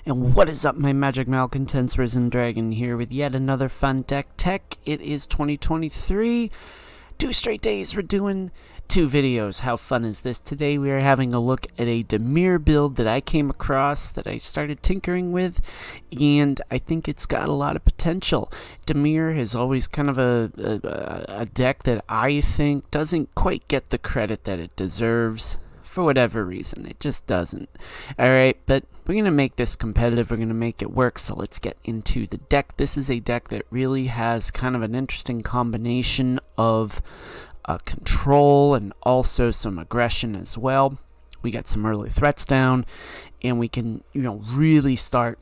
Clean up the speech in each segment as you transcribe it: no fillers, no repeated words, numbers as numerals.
And what is up, my Magic Malcontents? Risen Dragon here with yet another fun deck tech. It is 2023. 2 straight days we're doing 2 videos. How fun is this? Today we are having a look at a Dimir build that I came across, that I started tinkering with, and I think it's got a lot of potential. Dimir is always kind of a deck that I think doesn't quite get the credit that it deserves. For whatever reason, it just doesn't. Alright, but we're going to make this competitive, we're going to make it work, so let's get into the deck. This is a deck that really has kind of an interesting combination of control and also some aggression as well. We got some early threats down, and we can, really start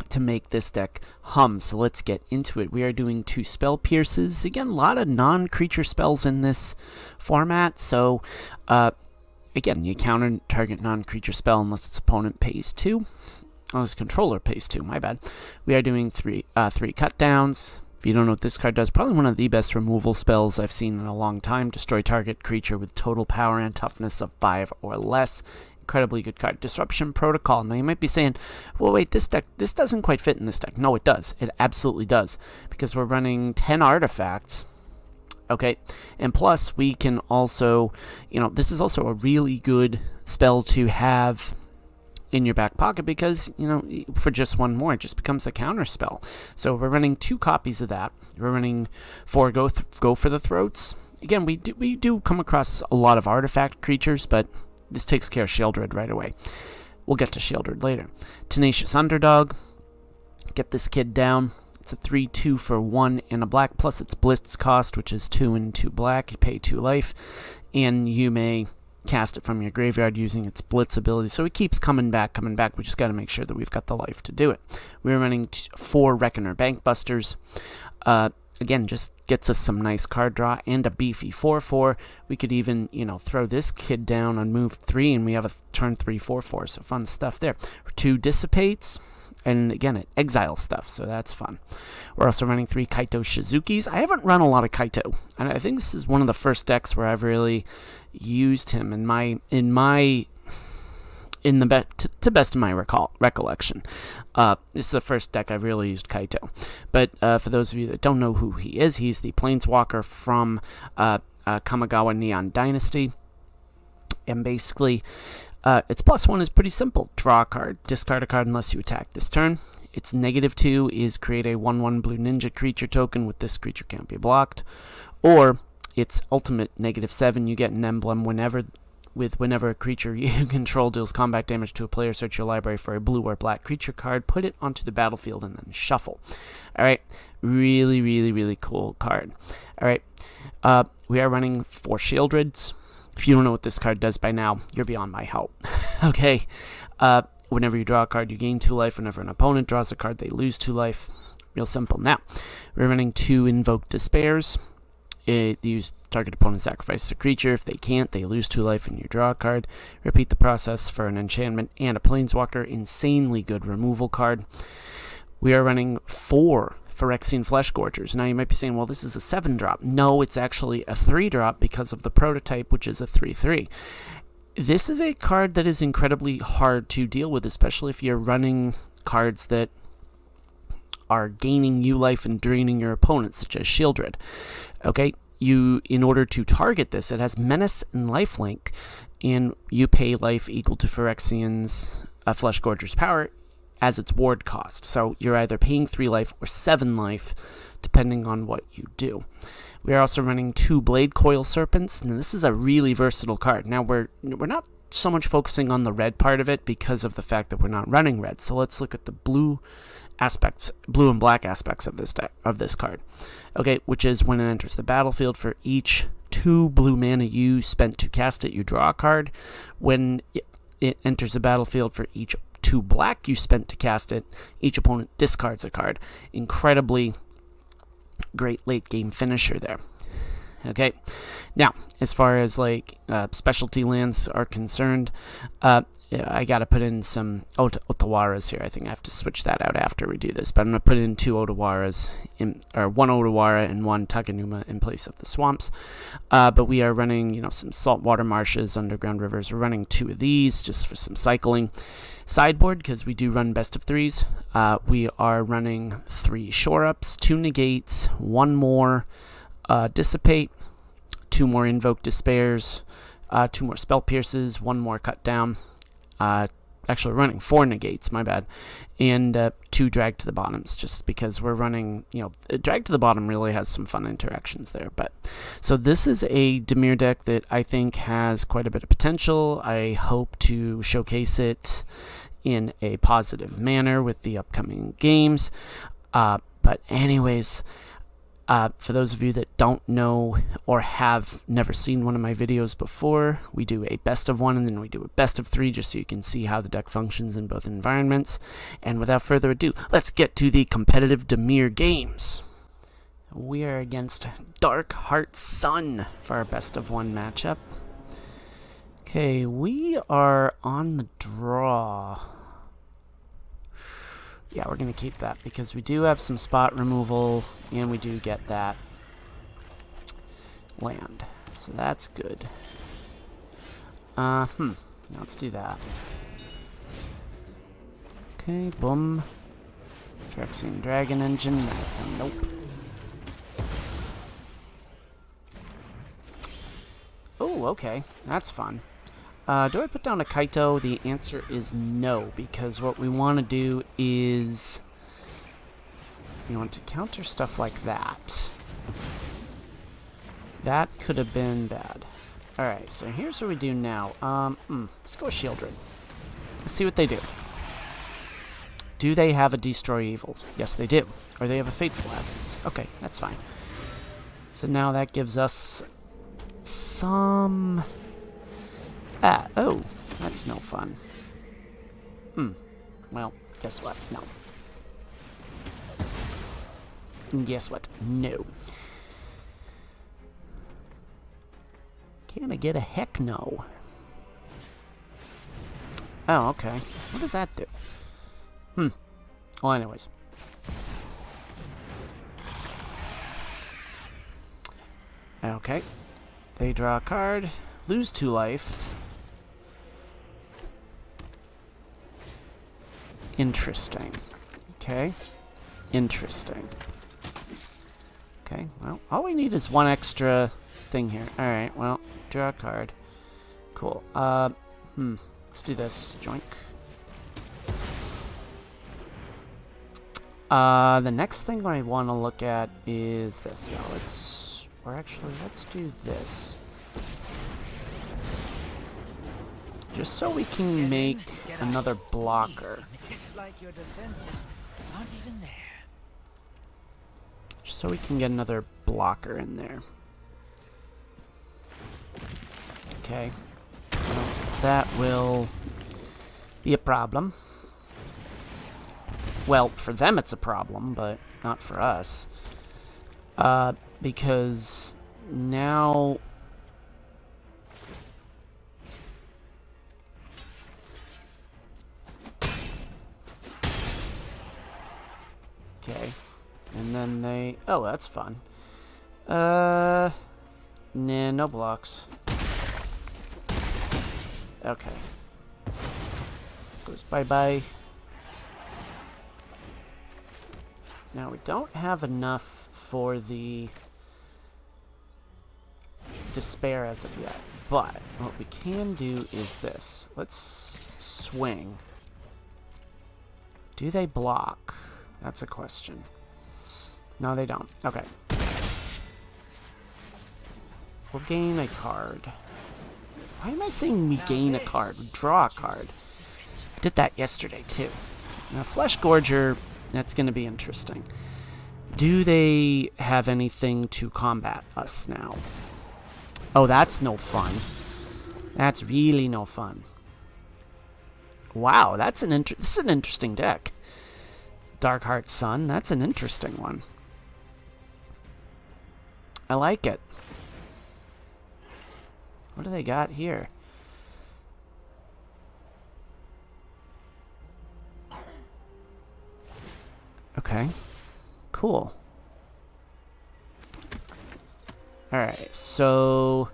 to make this deck hum. So let's get into it. We are doing 2 spell pierces. Again, a lot of non-creature spells in this format, so again, you counter target non-creature spell unless its opponent pays 2. Oh, its controller pays 2, my bad. We are doing 3 cut downs. If you don't know what this card does, probably one of the best removal spells I've seen in a long time. Destroy target creature with total power and toughness of 5 or less. Incredibly good card. Disruption Protocol. Now you might be saying, well wait, this doesn't quite fit in this deck. No, it does. It absolutely does. Because we're running 10 artifacts. Okay, and plus we can also, this is also a really good spell to have in your back pocket because, for just one more, it just becomes a counter spell. So we're running 2 copies of that. We're running 4 go for the throats. Again, we do come across a lot of artifact creatures, but this takes care of Shieldred right away. We'll get to Shieldred later. Tenacious Underdog. Get this kid down. It's a 3/2 for 1 and a black, plus its blitz cost, which is 2 and 2 black. You pay 2 life, and you may cast it from your graveyard using its blitz ability. So it keeps coming back. We just got to make sure that we've got the life to do it. We're running 4 Reckoner Bankbusters. Again, just gets us some nice card draw and a beefy 4/4. We could even, throw this kid down on move 3, and we have a turn 3 4/4. So fun stuff there. 2 Dissipates. And again, it exiles stuff, so that's fun. We're also running 3 Kaito Shizukis. I haven't run a lot of Kaito, and I think this is one of the first decks where I've really used him to best of my recollection. This is the first deck I've really used Kaito. But for those of you that don't know who he is, he's the Planeswalker from Kamigawa Neon Dynasty, and basically, its +1 is pretty simple. Draw a card, discard a card unless you attack this turn. Its -2 is create a 1/1 blue ninja creature token with this creature can't be blocked. Or its ultimate -7, you get an emblem whenever a creature you control deals combat damage to a player. Search your library for a blue or black creature card, put it onto the battlefield, and then shuffle. Alright, really, really, really cool card. Alright, we are running 4 Shieldreds. If you don't know what this card does by now, you're beyond my help. Okay, whenever you draw a card, you gain 2 life. Whenever an opponent draws a card, they lose 2 life. Real simple. Now, we're running 2 Invoke Despairs. Use target opponent sacrifices a creature. If they can't, they lose 2 life and you draw a card. Repeat the process for an enchantment and a Planeswalker. Insanely good removal card. We are running 4 Phyrexian Fleshgorgers. Now you might be saying, well, this is a 7-drop. No, it's actually a 3-drop because of the prototype, which is a 3/3. This is a card that is incredibly hard to deal with, especially if you're running cards that are gaining you life and draining your opponent, such as Shieldred. Okay, in order to target this, it has Menace and Lifelink, and you pay life equal to Phyrexian's Fleshgorger's power as its ward cost. So you're either paying 3 life or 7 life, depending on what you do. We are also running 2 Blade Coil Serpents, and this is a really versatile card. Now we're not so much focusing on the red part of it because of the fact that we're not running red. So let's look at the blue and black aspects of this card. Okay, which is when it enters the battlefield, for each 2 blue mana you spent to cast it, you draw a card. When it enters the battlefield, for each 2 black you spent to cast it, each opponent discards a card. Incredibly great late game finisher there. Okay, now as far as specialty lands are concerned, Yeah, I gotta put in some Otawaras here. I think I have to switch that out after we do this. But I'm gonna put in 2 Otawaras, or 1 Otawara and 1 Takenuma in place of the swamps. But we are running, some saltwater marshes, underground rivers. We're running 2 of these just for some cycling. Sideboard, because we do run best of 3s. We are running 3 shore ups, 2 negates, 1 more dissipate, 2 more invoke despairs, 2 more spell pierces, 1 more cut down. Actually, we're running 4 negates, my bad, and 2 drag to the bottoms, just because we're running, drag to the bottom really has some fun interactions there. But so this is a Dimir deck that I think has quite a bit of potential. I hope to showcase it in a positive manner with the upcoming games. But anyways, for those of you that don't know or have never seen one of my videos before, we do a best of 1 and then we do a best of 3 just so you can see how the deck functions in both environments. And without further ado, let's get to the competitive Dimir games. We are against Dark Heart Sun for our best of 1 matchup. Okay, we are on the draw. Yeah, we're going to keep that because we do have some spot removal and we do get that land. So that's good. Let's do that. Okay, boom. Phyrexian Dragon Engine, that's a nope. Oh, okay, that's fun. Do I put down a Kaito? The answer is no, because what we want to do is we want to counter stuff like that. That could have been bad. Alright, so here's what we do now. Let's go with Shieldred. Let's see what they do. Do they have a Destroy Evil? Yes, they do. Or they have a Fateful Absence. Okay, that's fine. So now that gives us some... oh, that's no fun. Well, guess what? No. Guess what? No. Can I get a heck no? Oh, okay. What does that do? Well, anyways. Okay. They draw a card, lose 2 life. Interesting. Okay. Interesting. Okay, well, all we need is 1 extra thing here. Alright, well, draw a card. Cool. Let's do this. Joink. The next thing I want to look at is this. Yeah, let's do this. Just so we can make another blocker. It's like your defenses aren't even there. Just so we can get another blocker in there. Okay. Well, that will be a problem. Well, for them it's a problem, but not for us. Because now... Okay. And then they... Oh, that's fun. Nah, no blocks. Okay. Goes bye-bye. Now, we don't have enough for the despair as of yet. But what we can do is this. Let's swing. Do they block? That's a question. No, they don't. Okay. We'll gain a card. Why am I saying we gain a card? We draw a card. I did that yesterday, too. Now, Flesh Gorger, that's going to be interesting. Do they have anything to combat us now? Oh, that's no fun. That's really no fun. Wow, this is an interesting deck. Dark Heart Sun, that's an interesting one. I like it. What do they got here? Okay. Cool. Alright, so...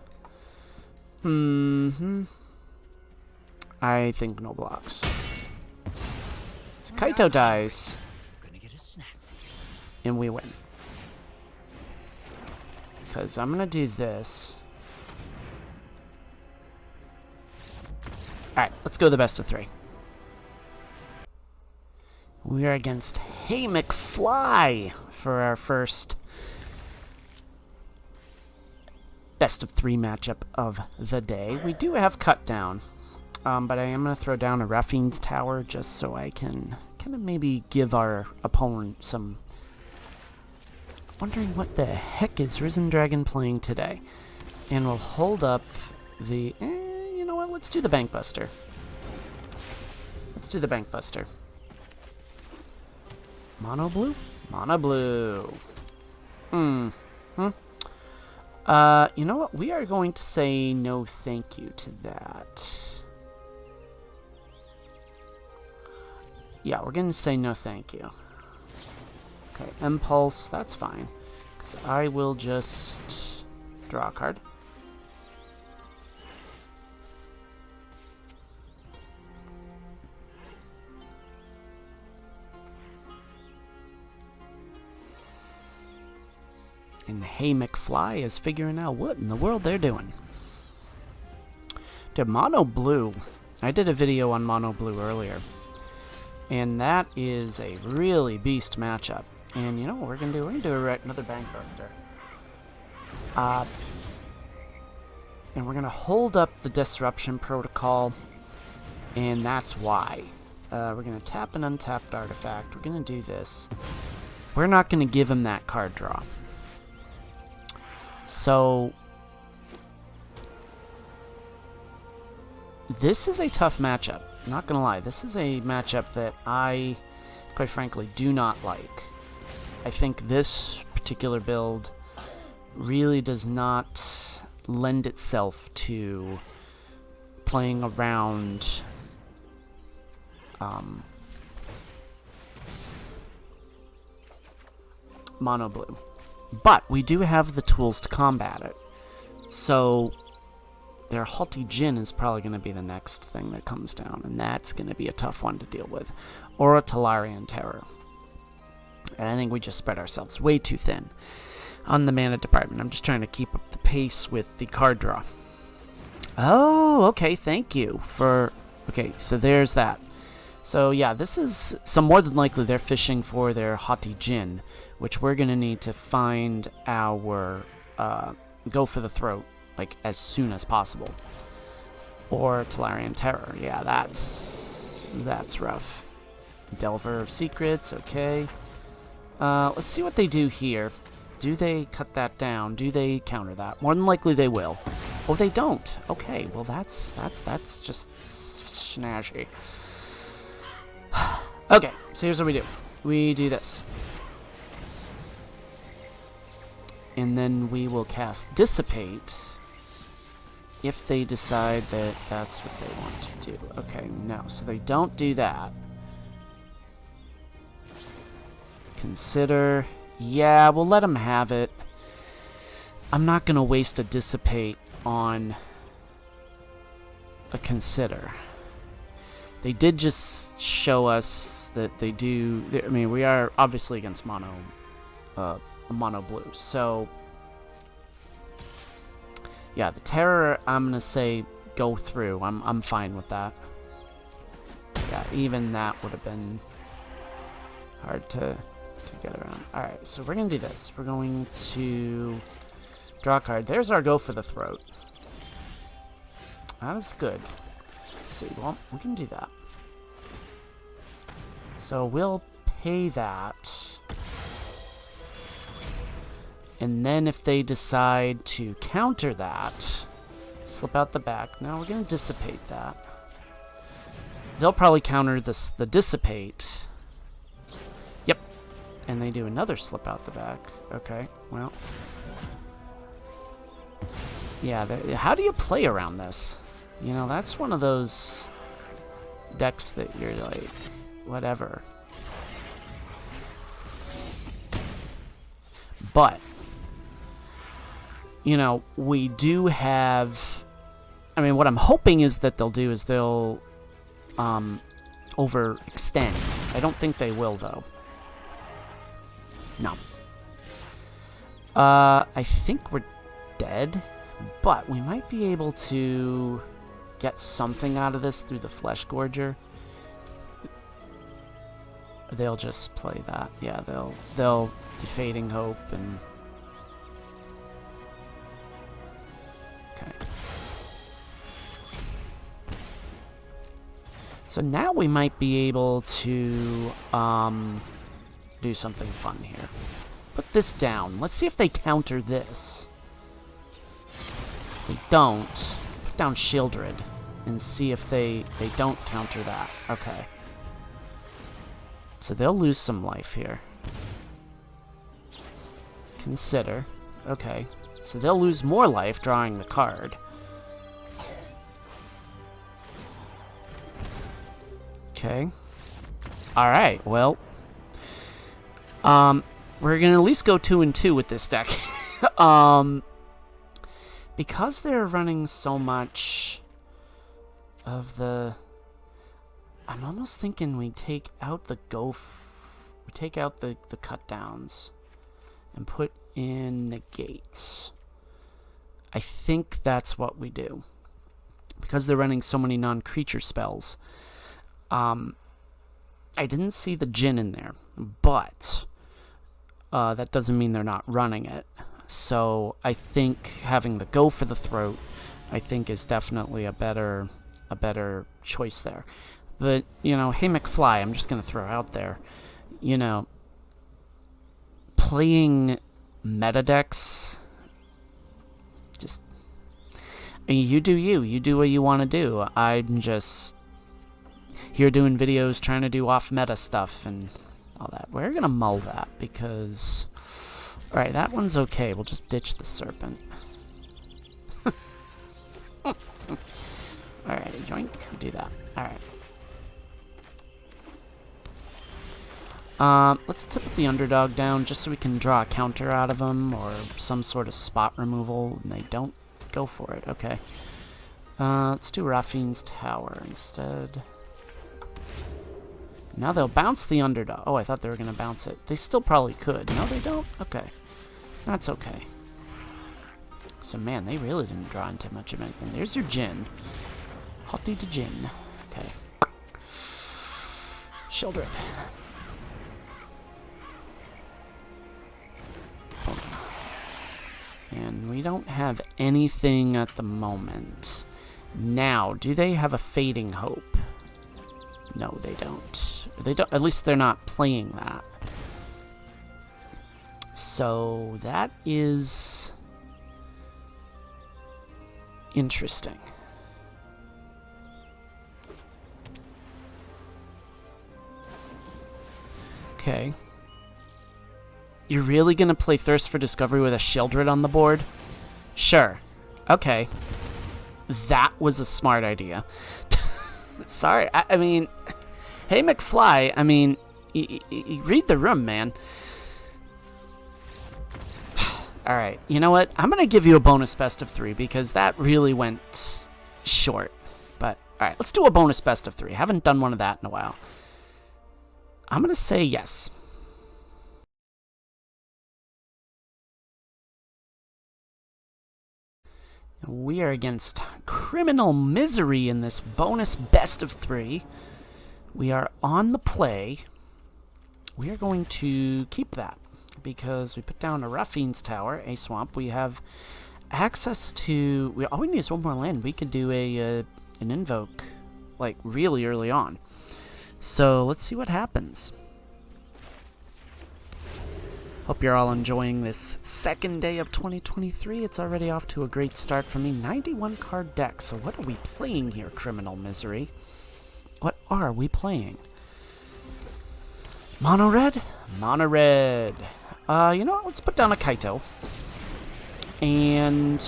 I think no blocks. So Kaito dies. Gonna get a snack. And we win. Because I'm going to do this. Alright, let's go the best of 3. We are against Hey McFly for our first best of 3 matchup of the day. We do have Cut Down, but I am going to throw down a Raffine's Tower just so I can kind of maybe give our opponent some... Wondering what the heck is Risen Dragon playing today. And we'll hold up the... you know what? Let's do the Bank Buster. Let's do the Bank Buster. Mono blue? Mono blue. You know what? We are going to say no thank you to that. Yeah, we're going to say no thank you. Okay, Impulse, that's fine. Because I will just draw a card. And Hey McFly is figuring out what in the world they're doing. To Mono Blue, I did a video on Mono Blue earlier. And that is a really beast matchup. And you know what we're going to do? We're going to do another Bank Buster. And we're going to hold up the Disruption Protocol. And that's why. We're going to tap an untapped artifact. We're going to do this. We're not going to give him that card draw. So, this is a tough matchup. Not gonna lie, this is a matchup that I, quite frankly, do not like. I think this particular build really does not lend itself to playing around Mono Blue. But we do have the tools to combat it. So their Haughty Djinn is probably going to be the next thing that comes down, and that's going to be a tough one to deal with. Or a Talarian Terror. And I think we just spread ourselves way too thin on the mana department. I'm just trying to keep up the pace with the card draw. Oh, okay, thank you for... Okay, so there's that. So yeah, this is... So more than likely they're fishing for their Haughty Djinn, which we're going to need to find our... go for the throat, like, as soon as possible. Or Talarian Terror. Yeah, that's rough. Delver of Secrets, okay. Let's see what they do here. Do they cut that down? Do they counter that? More than likely they will. Oh, they don't. Okay, well that's just snazzy. Okay, so here's what we do. We do this. And then we will cast Dissipate if they decide that that's what they want to do. Okay, no, so they don't do that. Consider. Yeah, we'll let them have it. I'm not going to waste a Dissipate on a Consider. They did just show us that they do... I mean, we are obviously against mono blue, so... Yeah, the Terror, I'm going to say go through. I'm fine with that. Yeah, even that would have been hard to get around. Alright, so we're going to do this. We're going to draw a card. There's our go for the throat. That is good. Let's see, well, we can do that. So we'll pay that. And then if they decide to counter that, slip out the back. Now we're going to Dissipate that. They'll probably counter this, the Dissipate. Yep. And they do another slip out the back. Okay, well. Yeah, how do you play around this? You know, that's one of those decks that you're like, whatever. But, you know, we do have... I mean, what I'm hoping is that they'll do is they'll overextend. I don't think they will, though. No. I think we're dead, but we might be able to get something out of this through the Flesh Gorger. They'll just play that. Yeah, they'll Defeating Hope and... Okay. So now we might be able to do something fun here. Put this down. Let's see if they counter this. If they don't, put down Shieldred and see if they don't counter that. Okay. So they'll lose some life here. Consider. Okay. So they'll lose more life drawing the card. Okay. Alright, well. We're gonna at least go 2-2 with this deck. Because they're running so much of the... I'm almost thinking we take out the we take out the cut downs and put in negates. I think that's what we do. Because they're running so many non-creature spells. I didn't see the Djinn in there, but that doesn't mean they're not running it. So I think having the Go for the Throat, I think, is definitely a better choice there. But, you know, hey McFly, I'm just going to throw out there, you know, playing meta decks, just, I mean, you do you. You do what you want to do. I'm just here doing videos, trying to do off-meta stuff and all that. We're going to mull that because... Alright, that one's okay. We'll just ditch the Serpent. Alright, joink. We do that. Alright. Let's tip the Underdog down just so we can draw a counter out of them or some sort of spot removal, and they don't go for it. Okay. Let's do Raffine's Tower instead. Now they'll bounce the Underdog. Oh, I thought they were going to bounce it. They still probably could. No, they don't? Okay. That's okay. So, man, they really didn't draw into much of anything. There's your Djinn. Hottie to Djinn. Okay. Shieldred. And we don't have anything at the moment. Now, do they have a Fading Hope? No, they don't. They don't. At least they're not playing that. So that is interesting. Okay. You're really gonna play Thirst for Discovery with a Shieldred on the board? Sure. Okay. That was a smart idea. Sorry, I mean, hey McFly, I mean, read the room, man. Alright, you know what? I'm going to give you a bonus best of 3 because that really went short. But, alright, let's do a bonus best of 3. Haven't done one of that in a while. I'm going to say yes. We are against Criminal Misery in this bonus best of 3. We are on the play. We are going to keep that because we put down a Raffine's Tower, a swamp. We have access to... all we need is one more land. We could do an invoke, like, really early on. So let's see what happens. Hope you're all enjoying this second day of 2023. It's already off to a great start for me. 91 card deck. So what are we playing here, Criminal Misery? What are we playing? Mono red? Mono red. You know what? Let's put down a Kaito. And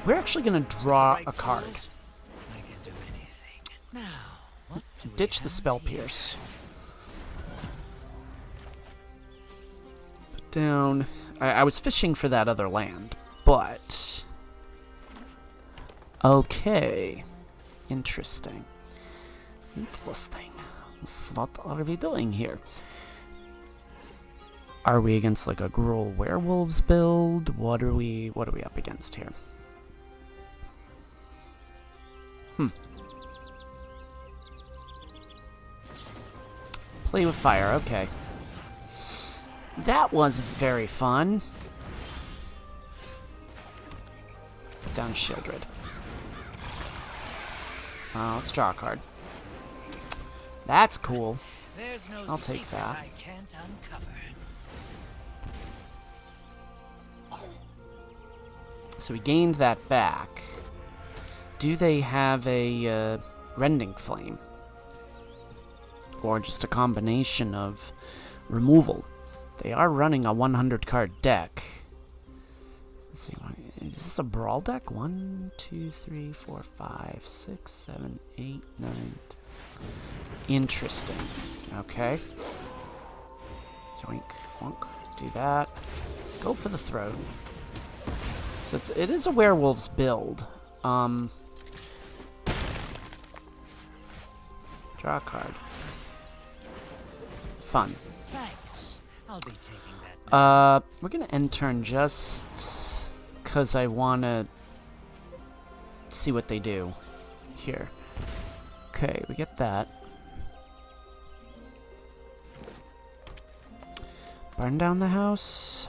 we're actually going to draw a card. I can do anything. Now, what do we Ditch the have Spell here? Pierce. Put down... I was fishing for that other land, but... Okay. Interesting. Interesting. So what are we doing here? Are we against like a Gruul Werewolves build? What are we up against here? Play with fire, okay. That wasn't very fun. Put down Shieldred. Let's draw a card. That's cool. There's no I'll take secret that. I can't uncover. So we gained that back. Do they have a Rending Flame? Or just a combination of removal? They are running a 100 card deck. Let's see, is this a brawl deck? 1, 2, 3, 4, 5, 6, 7, 8, 9, 10. Interesting. Okay. Joink, wonk. Do that. Go for the throne. So it is a werewolves build. Draw a card. Fun. Thanks. I'll be taking that. We're gonna end turn just because I wanna see what they do here. Okay, we get that. Burn down the house.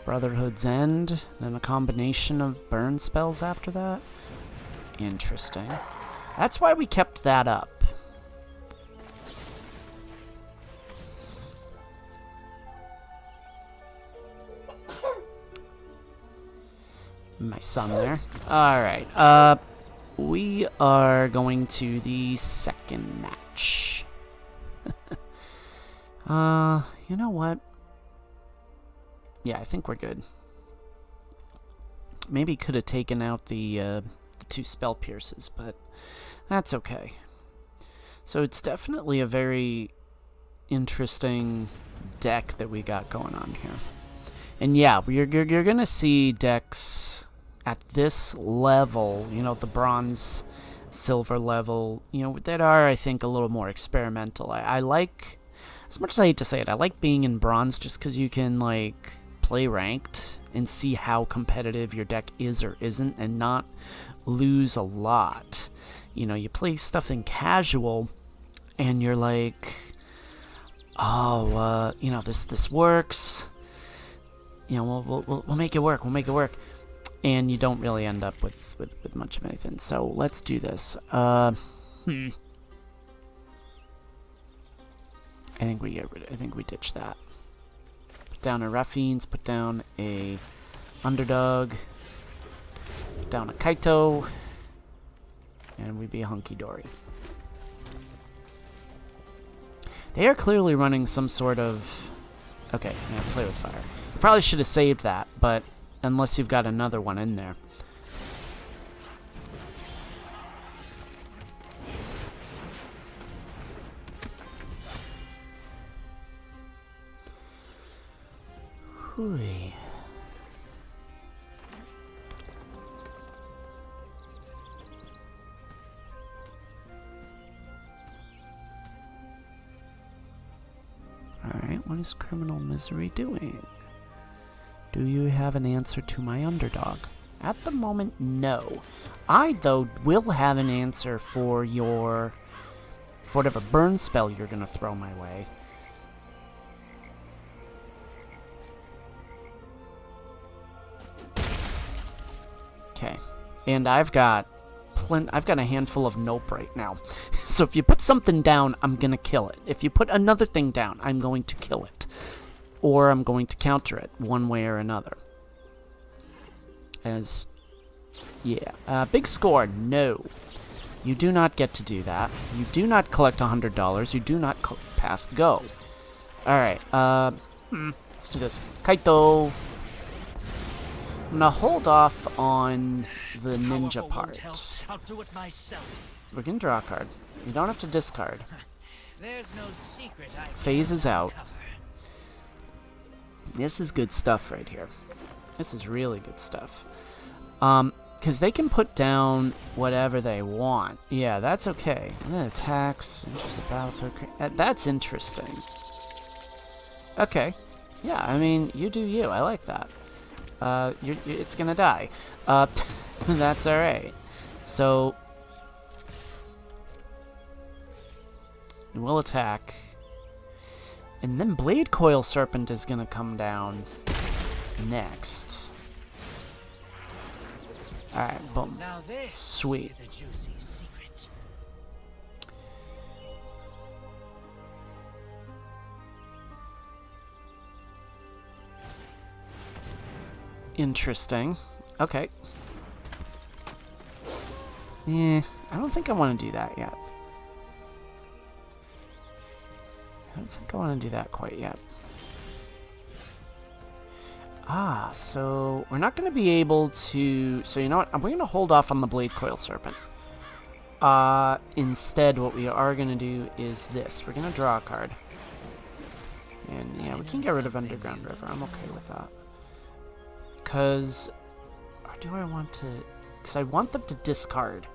Brotherhood's End, then a combination of burn spells after that. Interesting. That's why we kept that up. My son there. Alright, we are going to the second match. You know what? Yeah, I think we're good. Maybe could have taken out the 2 spell pierces, but that's okay. So it's definitely a very interesting deck that we got going on here. And yeah, you're gonna see decks at this level, you know, the bronze, silver level, you know, that are, I think, a little more experimental. I like, as much as I hate to say it, I like being in bronze just because you can, like, play ranked and see how competitive your deck is or isn't and not lose a lot. You know, you play stuff in casual and you're like, oh, you know, this works. You know, we'll make it work. We'll make it work. And you don't really end up with much of anything. So let's do this. I think we get rid of, I think we ditch that. Put down a Ruffians, put down a Underdog, put down a Kaito, and we'd be hunky-dory. They are clearly running some sort of... Okay, yeah, play with fire. You probably should have saved that, but unless you've got another one in there. Hooey. Alright, what is Criminal Misery doing? Do you have an answer to my underdog? At the moment, no. I, though, will have an answer for your... for whatever burn spell you're gonna throw my way. Okay. And I've got a handful of nope right now. So if you put something down, I'm gonna kill it. If you put another thing down, I'm going to kill it. Or I'm going to counter it one way or another. As, yeah. Big score, no. You do not get to do that. You do not collect $100. You do not pass go. Alright, let's do this. Kaito. I'm gonna hold off on the ninja part. I'll do it myself. We're gonna draw a card. You don't have to discard. There's no secret I Phases can't out. uncover. This is good stuff right here. This is really good stuff. Because they can put down whatever they want. Yeah, that's okay. And then attacks. Just the battlefield. That's interesting. Okay. Yeah, I mean, you do you. I like that. It's gonna die. That's alright. So, we'll attack. And then Blade Coil Serpent is gonna come down next. Alright, boom. Now this Sweet. is a juicy secret. Interesting. Okay. I don't think I want to do that yet. I don't think I want to do that quite yet. So we're not going to be able to... So you know what? We're going to hold off on the Blade Coil Serpent. Instead, what we are going to do is this. We're going to draw a card. And yeah, we can get rid of Underground River. I'm okay with that. Because... Or do I want to... Because I want them to discard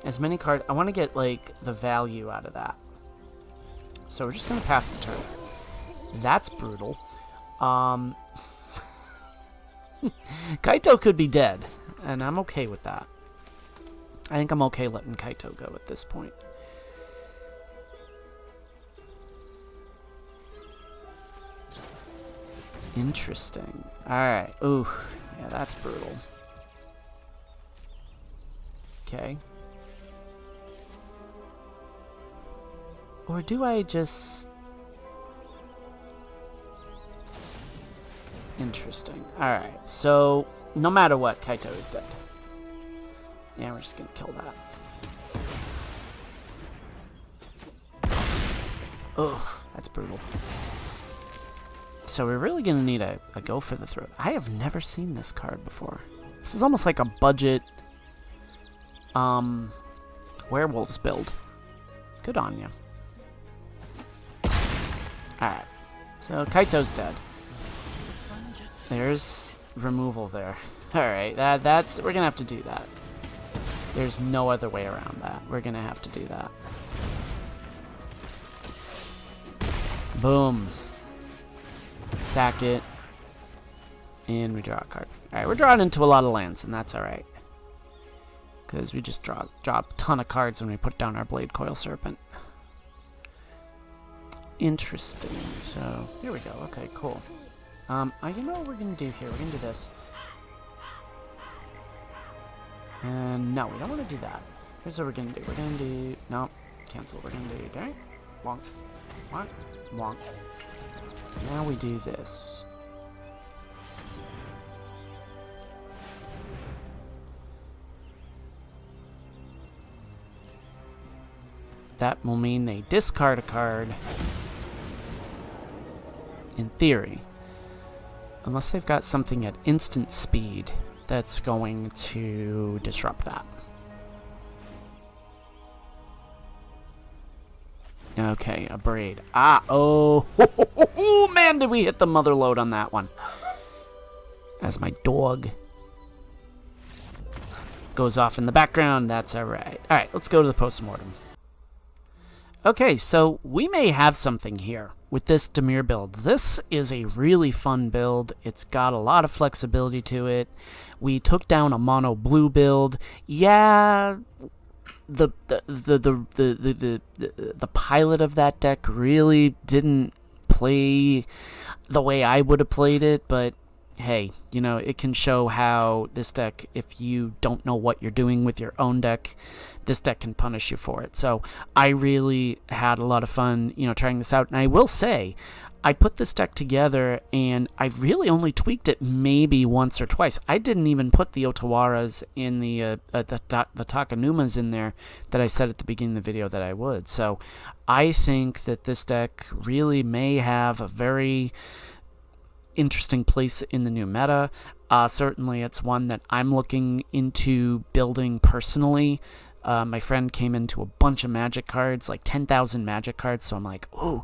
as many cards. I want to get, like, the value out of that. So we're just going to pass the turn. That's brutal. Kaito could be dead, and I'm okay with that. I think I'm okay letting Kaito go at this point. Interesting. Alright. Ooh. Yeah, that's brutal. Okay. Or do I just... Interesting. Alright, so no matter what, Kaito is dead. Yeah, we're just gonna kill that. Oh, that's brutal. So we're really gonna need a go for the throat. I have never seen this card before. This is almost like a budget werewolves build. Good on you. Alright. So Kaito's dead. There's removal there. Alright, that's we're gonna have to do that. There's no other way around that. We're gonna have to do that. Boom. Sack it. And we draw a card. Alright, we're drawing into a lot of lands, and that's alright. Because we just draw a ton of cards when we put down our Blade Coil Serpent. Interesting. So, here we go. Okay, cool. You know what we're going to do here? We're going to do this. And no, we don't want to do that. Here's what we're going to do. We're going to do... No, cancel. We're going to do... Okay. Wonk. Wonk. Wonk. Now we do this. That will mean they discard a card. In theory. Unless they've got something at instant speed that's going to disrupt that. Okay, a braid. Oh man, did we hit the mother load on that one. As my dog goes off in the background, that's alright. Alright, let's go to the postmortem. Okay, so we may have something here with this Dimir build. This is a really fun build. It's got a lot of flexibility to it. We took down a mono blue build. Yeah, the pilot of that deck really didn't play the way I would have played it, but hey, you know, it can show how this deck, if you don't know what you're doing with your own deck, this deck can punish you for it. So I really had a lot of fun, you know, trying this out. And I will say, I put this deck together and I really only tweaked it maybe once or twice. I didn't even put the Otawaras in the Takanumas in there that I said at the beginning of the video that I would. So I think that this deck really may have a very interesting place in the new meta. Certainly it's one that I'm looking into building personally. My friend came into a bunch of Magic cards, like 10,000 Magic cards. So I'm like, ooh,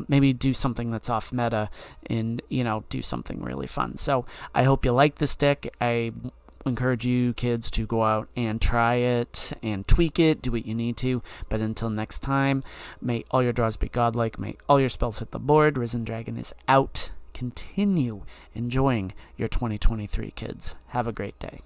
maybe do something that's off meta and, do something really fun. So I hope you like this deck. I encourage you kids to go out and try it and tweak it, do what you need to. But until next time, may all your draws be godlike, may all your spells hit the board. Risen Dragon is out. Continue enjoying your 2023, kids. Have a great day.